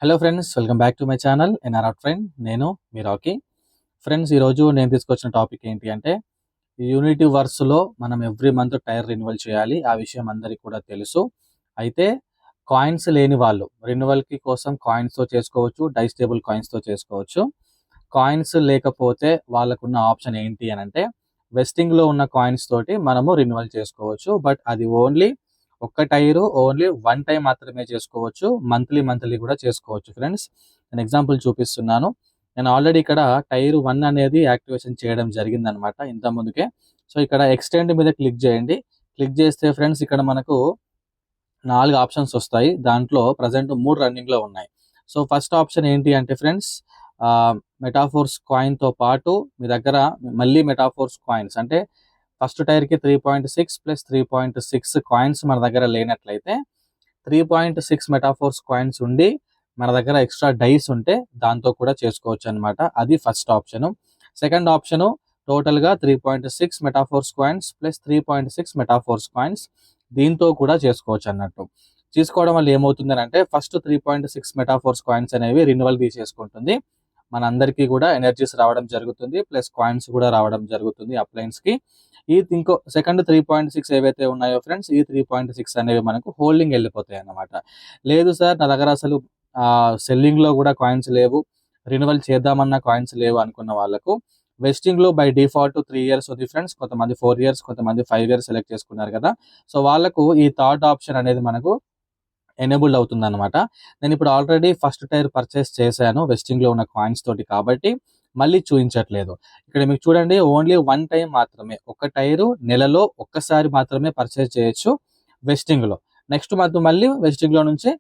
Hello friends, welcome back to my channel NR out friend. నేను మీ Rocky. Friends, ఈరోజు నేను తీసుకొచ్చిన టాపిక్ ఏంటి అంటే, యూనిటీ వర్స్లో మనం ఎవ్రీ మంత్ టైర్ రెన్యువల్ చేయాలి. ఆ విషయం అందరికీ కూడా తెలుసు. అయితే కాయిన్స్ లేని వాళ్ళు రెన్యువల్కి కోసం కాయిన్స్తో చేసుకోవచ్చు, డైస్టేబుల్ కాయిన్స్తో చేసుకోవచ్చు. కాయిన్స్ లేకపోతే వాళ్ళకున్న ఆప్షన్ ఏంటి అని అంటే, వెస్టింగ్లో ఉన్న కాయిన్స్ తోటి మనము రెన్యువల్ చేసుకోవచ్చు. బట్ అది ఓన్లీ ఒక్క టైరు ఓన్లీ వన్ టైం మాత్రమే చేసుకోవచ్చు. మంత్లీ కూడా చేసుకోవచ్చు. ఫ్రెండ్స్, నేను ఎగ్జాంపుల్ చూపిస్తున్నాను. నేను ఆల్రెడీ ఇక్కడ టైర్ 1 అనేది యాక్టివేషన్ చేయడం జరిగిందనమాట ఇంత ముందుకే. సో ఇక్కడ ఎక్స్టెండ్ మీద క్లిక్ చేయండి. క్లిక్ చేస్తే ఫ్రెండ్స్, ఇక్కడ మనకు 4 ఆప్షన్స్ వస్తాయి. దాంట్లో ప్రజెంట్ 3 రన్నింగ్లో ఉన్నాయి. సో ఫస్ట్ ఆప్షన్ ఏంటి అంటే ఫ్రెండ్స్, మెటాఫోర్స్ కాయిన్తో పాటు మీ దగ్గర మళ్ళీ మెటాఫోర్స్ కాయిన్స్ అంటే ఫస్ట్ టైర్కి 3.6 ప్లస్ 3.6 కాయిన్స్ మన దగ్గర లేనట్లయితే 3.6 మెటాఫోర్స్ కాయిన్స్ ఉండి మన దగ్గర ఎక్స్ట్రా డైస్ ఉంటే దాంతో కూడా చేసుకోవచ్చు అనమాట. అది ఫస్ట్ ఆప్షను. సెకండ్ ఆప్షను టోటల్గా 3.6 metaphors coins plus 3.6 metaphors coins దీంతో కూడా చేసుకోవచ్చు అన్నట్టు. తీసుకోవడం వల్ల ఏమవుతుందని అంటే, ఫస్ట్ 3.6 మెటాఫోర్స్ కాయిన్స్ అనేవి రిన్యువల్ తీసేసుకుంటుంది. మన అందరికీ కూడా ఎనర్జీస్ రావడం జరుగుతుంది, ప్లస్ కాయిన్స్ కూడా రావడం జరుగుతుంది అప్లయన్స్కి. ఇంకో సెకండ్ 3.6 ఏవైతే ఉన్నాయో ఫ్రెండ్స్, ఈ 3.6 అనేవి మనకు హోల్డింగ్ వెళ్ళిపోతాయి అన్నమాట. లేదు సార్, నా దగ్గర అసలు సెల్లింగ్లో కూడా కాయిన్స్ లేవు, రిన్యువల్ చేద్దామన్న కాయిన్స్ లేవు అనుకున్న వాళ్ళకు వెస్టింగ్లో బై డిఫాల్ట్ 3 ఇయర్స్ ఉంది ఫ్రెండ్స్. కొంతమంది 4 ఇయర్స్, కొంతమంది 5 ఇయర్స్ సెలెక్ట్ చేసుకున్నారు కదా. సో వాళ్ళకు ఈ థర్డ్ ఆప్షన్ అనేది మనకు ఎనేబుల్డ్ అవుతుంది అనమాట. నేను ఇప్పుడు ఆల్రెడీ ఫస్ట్ టైర్ పర్చేస్ చేశాను వెస్టింగ్లో ఉన్న కాయిన్స్ తోటి, కాబట్టి మళ్ళీ చూపించట్లేదు. ఇక్కడ మీకు చూడండి, ఓన్లీ వన్ టైం మాత్రమే, ఒక టైరు నెలలో ఒక్కసారి మాత్రమే పర్చేస్ చేయొచ్చు వెస్టింగ్లో. నెక్స్ట్ మంత్ మళ్ళీ వెస్టింగ్లో నుంచి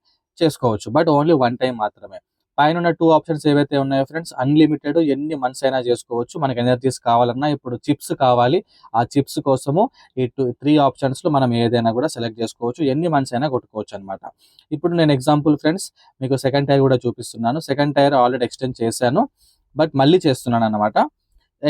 చేసుకోవచ్చు, బట్ ఓన్లీ వన్ టైం మాత్రమే. పైన ఉన్న 2 ఆప్షన్స్ ఏవైతే ఉన్నాయో ఫ్రెండ్స్, అన్లిమిటెడ్ ఎన్ని మంత్స్ అయినా చేసుకోవచ్చు. మనకి ఎనర్జీస్ కావాలన్నా, ఇప్పుడు చిప్స్ కావాలి, ఆ చిప్స్ కోసము ఈ 3 ఆప్షన్స్లో మనం ఏదైనా కూడా సెలెక్ట్ చేసుకోవచ్చు, ఎన్ని మంత్స్ అయినా కొట్టుకోవచ్చు అనమాట. ఇప్పుడు నేను ఎగ్జాంపుల్ ఫ్రెండ్స్ మీకు సెకండ్ టైర్ కూడా చూపిస్తున్నాను. సెకండ్ టైర్ ఆల్రెడీ ఎక్స్టెండ్ చేశాను, బట్ మళ్ళీ చేస్తున్నాను అనమాట.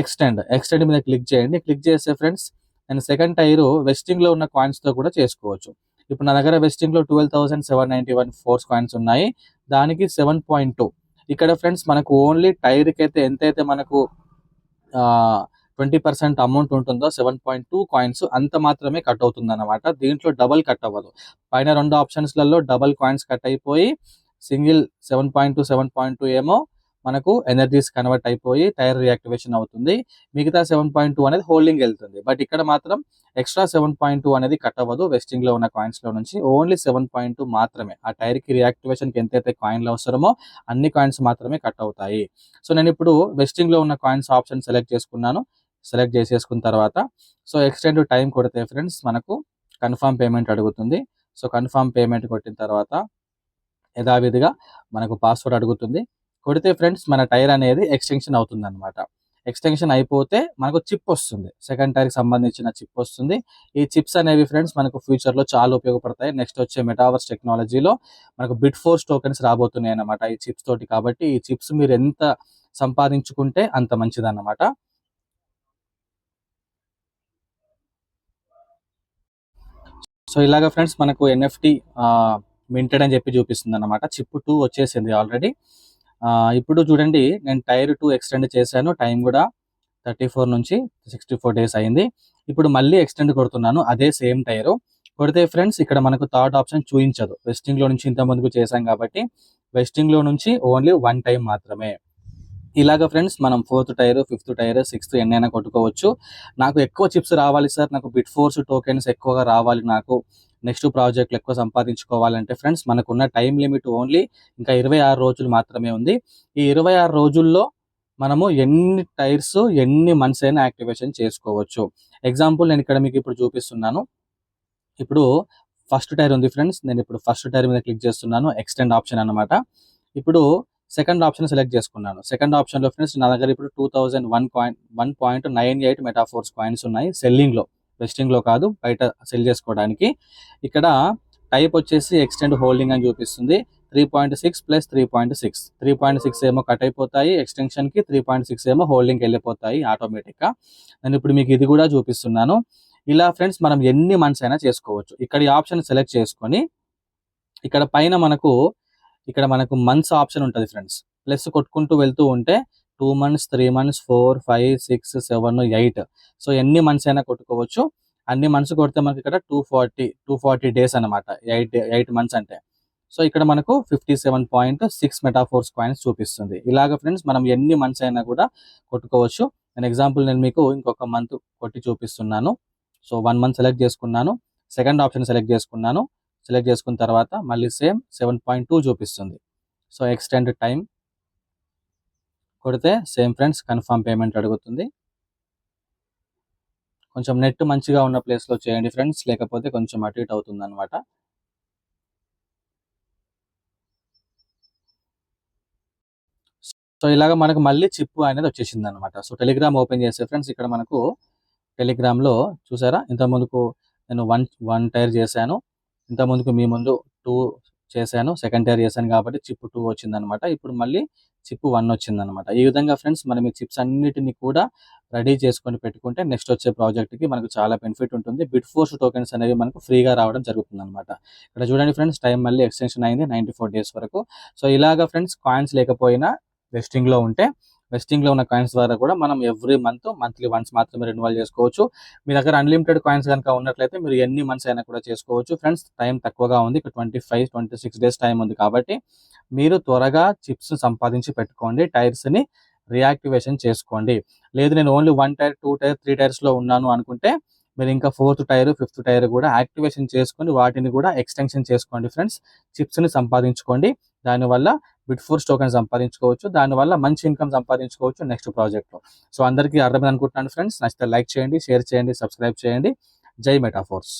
ఎక్స్టెండ్ మీద క్లిక్ చేయండి. క్లిక్ చేస్తే ఫ్రెండ్స్, నేను సెకండ్ టైరు వెస్టింగ్లో ఉన్న కాయిన్స్తో కూడా చేసుకోవచ్చు. ఇప్పుడు నా దగ్గర వెస్టింగ్లో 12,791 ఫోర్స్ కాయిన్స్ ఉన్నాయి, దానికి 7.2. ఇక్కడ ఫ్రెండ్స్ మనకు ఓన్లీ టైర్కి అయితే ఎంతైతే మనకు 20% అమౌంట్ ఉంటుందో 7.2 కాయిన్స్ అంత మాత్రమే కట్ అవుతుంది అనమాట. దీంట్లో డబల్ కట్ అవ్వదు. పైన 2 ఆప్షన్స్లలో డబల్ కాయిన్స్ కట్ అయిపోయి సింగిల్ 7.2 ఏమో మనకు ఎనర్జీస్ కన్వర్ట్ అయిపోయి టైర్ రియాక్టివేషన్ అవుతుంది. మిగతా 7.2 అనేది హోల్డింగ్ వెళ్తుంది. బట్ ఇక్కడ మాత్రం ఎక్స్ట్రా 7.2 అనేది కట్ అవ్వదు వెస్టింగ్లో ఉన్న కాయిన్స్లో నుంచి. ఓన్లీ 7.2 మాత్రమే ఆ టైర్కి రియాక్టివేషన్కి ఎంతైతే కాయిన్లు అవసరమో అన్ని కాయిన్స్ మాత్రమే కట్ అవుతాయి. సో నేను ఇప్పుడు వెస్టింగ్లో ఉన్న కాయిన్స్ ఆప్షన్ సెలెక్ట్ చేసుకున్నాను. సెలెక్ట్ చేసేసుకున్న తర్వాత సో ఎక్స్టెండ్ టైం కొడితే ఫ్రెండ్స్ మనకు కన్ఫర్మ్ పేమెంట్ అడుగుతుంది. సో కన్ఫర్మ్ పేమెంట్ కొట్టిన తర్వాత యథావిధిగా మనకు పాస్వర్డ్ అడుగుతుంది. కొడితే ఫ్రెండ్స్ మన టైర్ అనేది ఎక్స్టెన్షన్ అవుతుంది అనమాట. ఎక్స్టెన్షన్ అయిపోతే మనకు చిప్ వస్తుంది, సెకండ్ టైర్కి సంబంధించిన చిప్ వస్తుంది. ఈ చిప్స్ అనేవి ఫ్రెండ్స్ మనకు ఫ్యూచర్లో చాలా ఉపయోగపడతాయి. నెక్స్ట్ వచ్చే మెటావర్స్ టెక్నాలజీలో మనకు బిట్ఫోర్స్ టోకెన్స్ రాబోతున్నాయి అన్నమాట ఈ చిప్స్ తోటి. కాబట్టి ఈ చిప్స్ మీరు ఎంత సంపాదించుకుంటే అంత మంచిది అన్నమాట. సో ఇలాగ ఫ్రెండ్స్ మనకు ఎన్ఎఫ్టీ మింటెడ్ అని చెప్పి చూపిస్తుంది అనమాట. చిప్ 2 వచ్చేసింది ఆల్రెడీ. ఇప్పుడు చూడండి, నేను టైర్ 2 ఎక్స్టెండ్ చేశాను. టైం కూడా 34 నుంచి 64 డేస్ అయింది. ఇప్పుడు మళ్ళీ ఎక్స్టెండ్ కొడుతున్నాను అదే సేమ్ టైరు. కొడితే ఫ్రెండ్స్ ఇక్కడ మనకు థర్డ్ ఆప్షన్ చూపించదు. వెస్టింగ్లో నుంచి ఇంత ముందుకు చేశాం కాబట్టి వెస్టింగ్లో నుంచి ఓన్లీ వన్ టైం మాత్రమే. ఇలాగ ఫ్రెండ్స్ మనం 4th tyre, 5th tyre, 6th ఎన్నైనా కొట్టుకోవచ్చు. నాకు ఎక్కువ చిప్స్ రావాలి సార్, నాకు బిట్ ఫోర్స్ టోకెన్స్ ఎక్కువగా రావాలి, నాకు నెక్స్ట్ ప్రాజెక్ట్లు ఎక్కువ సంపాదించుకోవాలంటే ఫ్రెండ్స్ మనకున్న టైం లిమిట్ ఓన్లీ ఇంకా 26 రోజులు మాత్రమే ఉంది. ఈ 26 రోజుల్లో మనము ఎన్ని టైర్స్ ఎన్ని మంత్స్ అయినా యాక్టివేషన్ చేసుకోవచ్చు. ఎగ్జాంపుల్ నేను ఇక్కడ మీకు ఇప్పుడు చూపిస్తున్నాను. ఇప్పుడు ఫస్ట్ టైర్ ఉంది ఫ్రెండ్స్, నేను ఇప్పుడు ఫస్ట్ టైర్ మీద క్లిక్ చేస్తున్నాను, ఎక్స్టెండ్ ఆప్షన్ అనమాట. ఇప్పుడు సెకండ్ ఆప్షన్ సెలెక్ట్ చేసుకున్నాను. సెకండ్ ఆప్షన్లో ఫ్రెండ్స్ నా దగ్గర ఇప్పుడు 2001.98 మెటాఫోర్స్ కాయిన్స్ ఉన్నాయి సెల్లింగ్లో, వెస్టింగ్లో కాదు, బయట సెల్ చేసుకోవడానికి. ఇక్కడ టైప్ వచ్చేసి ఎక్స్టెండ్ హోల్డింగ్ అని చూపిస్తుంది. 3.6 ప్లస్ 3.6, 3.6 ఏమో కట్ అయిపోతాయి ఎక్స్టెన్షన్కి, 3.6 ఏమో హోల్డింగ్కి వెళ్ళిపోతాయి ఆటోమేటిక్గా. నేను ఇప్పుడు మీకు ఇది కూడా చూపిస్తున్నాను. ఇలా ఫ్రెండ్స్ మనం ఎన్ని మంత్స్ అయినా చేసుకోవచ్చు. ఇక్కడ ఈ ఆప్షన్ సెలెక్ట్ చేసుకొని ఇక్కడ పైన మనకు ఇక్కడ మనకు మంత్స్ ఆప్షన్ ఉంటుంది ఫ్రెండ్స్. ప్లస్ కొట్టుకుంటూ వెళ్తూ ఉంటే 2 మంత్స్, 3 మంత్స్, 4, 5, 6, 7, 8. సో ఎన్ని మంత్స్ అయినా కొట్టుకోవచ్చు. అన్ని మంత్స్ కొడితే మనకి ఇక్కడ 240 డేస్ అనమాట. 8 మంత్స్ అంటే. సో ఇక్కడ మనకు 57.6 మెటాఫోర్స్ కాయిన్స్ చూపిస్తుంది. ఇలాగ ఫ్రెండ్స్ మనం ఎన్ని మంత్స్ అయినా కూడా కొట్టుకోవచ్చు. నేను మీకు ఇంకొక మంత్ కొట్టి చూపిస్తున్నాను. సో 1 మంత్ సెలెక్ట్ చేసుకున్నాను. సెకండ్ ఆప్షన్ సెలెక్ట్ చేసుకున్నాను. సెలెక్ట్ చేసుకున్న తర్వాత మళ్ళీ సేమ్ 7.2 చూపిస్తుంది. సో ఎక్స్టెండ్ టైం కొడితే సేమ్ ఫ్రెండ్స్ కన్ఫర్మ్ పేమెంట్ అడుగుతుంది. కొంచెం నెట్ మంచిగా ఉన్న ప్లేస్లో చేయండి ఫ్రెండ్స్, లేకపోతే కొంచెం అటు ఇటు అవుతుంది అనమాట. సో ఇలాగ మనకు మళ్ళీ చిప్ అనేది వచ్చేసింది అనమాట. సో టెలిగ్రామ్ ఓపెన్ చేస్తే ఫ్రెండ్స్ ఇక్కడ మనకు టెలిగ్రామ్లో చూసారా, ఇంత ముందుకు నేను వన్ టైర్ చేశాను, ఇంత ముందుకు మీ ముందు 2 చేశాను, సెకండ్ టైర్ చేశాను కాబట్టి చిప్ 2 వచ్చిందనమాట. ఇప్పుడు మళ్ళీ చిప్ 1 వచ్చిందనమాట. ఈ విధంగా ఫ్రెండ్స్ మనం ఈ చిప్స్ అన్నిటిని కూడా రెడీ చేసుకొని పెట్టుకుంటే నెక్స్ట్ వచ్చే ప్రాజెక్ట్కి మనకు చాలా బెనిఫిట్ ఉంటుంది. బిట్ ఫోర్స్ టోకెన్స్ అనేవి మనకు ఫ్రీగా రావడం జరుగుతుంది అనమాట. ఇక్కడ చూడండి ఫ్రెండ్స్, టైం మళ్ళీ ఎక్స్టెన్షన్ అయింది 94 డేస్ వరకు. సో ఇలాగా ఫ్రెండ్స్ కాయిన్స్ లేకపోయినా వెస్టింగ్లో ఉన్న కాయిన్స్ ద్వారా కూడా మనం ఎవ్రీ మంత్లీ వన్స్ మాత్రమే రెన్యువల్ చేసుకోవచ్చు. మీ దగ్గర అన్లిమిటెడ్ కాయిన్స్ కనుక ఉన్నట్లయితే మీరు ఎన్ని మంత్స్ అయినా కూడా చేసుకోవచ్చు. ఫ్రెండ్స్ టైం తక్కువగా ఉంది, 25-26 డేస్ టైం ఉంది కాబట్టి మీరు త్వరగా చిప్స్ సంపాదించి పెట్టుకోండి, టైర్స్ని రియాక్టివేషన్ చేసుకోండి. లేదు నేను ఓన్లీ 1 టైర్, 2 టైర్, 3 టైర్స్లో ఉన్నాను అనుకుంటే మీరు ఇంకా 4th టైర్, 5th టైర్ కూడా యాక్టివేషన్ చేసుకొని వాటిని కూడా ఎక్స్టెన్షన్ చేసుకోండి ఫ్రెండ్స్. చిప్స్ని సంపాదించుకోండి. దానివల్ల బిట్ ఫోర్స్ టోకెన్ సంపాదించుకోవచ్చు. దానివల్ల మంచి ఇన్కమ్ సంపాదించుకోవచ్చు నెక్స్ట్ ప్రాజెక్ట్లో. సో అందరికీ అర్థమైంది అనుకుంటున్నాను ఫ్రెండ్స్. నచ్చితే లైక్ చేయండి, షేర్ చేయండి, సబ్స్క్రైబ్ చేయండి. జై మెటాఫోర్స్.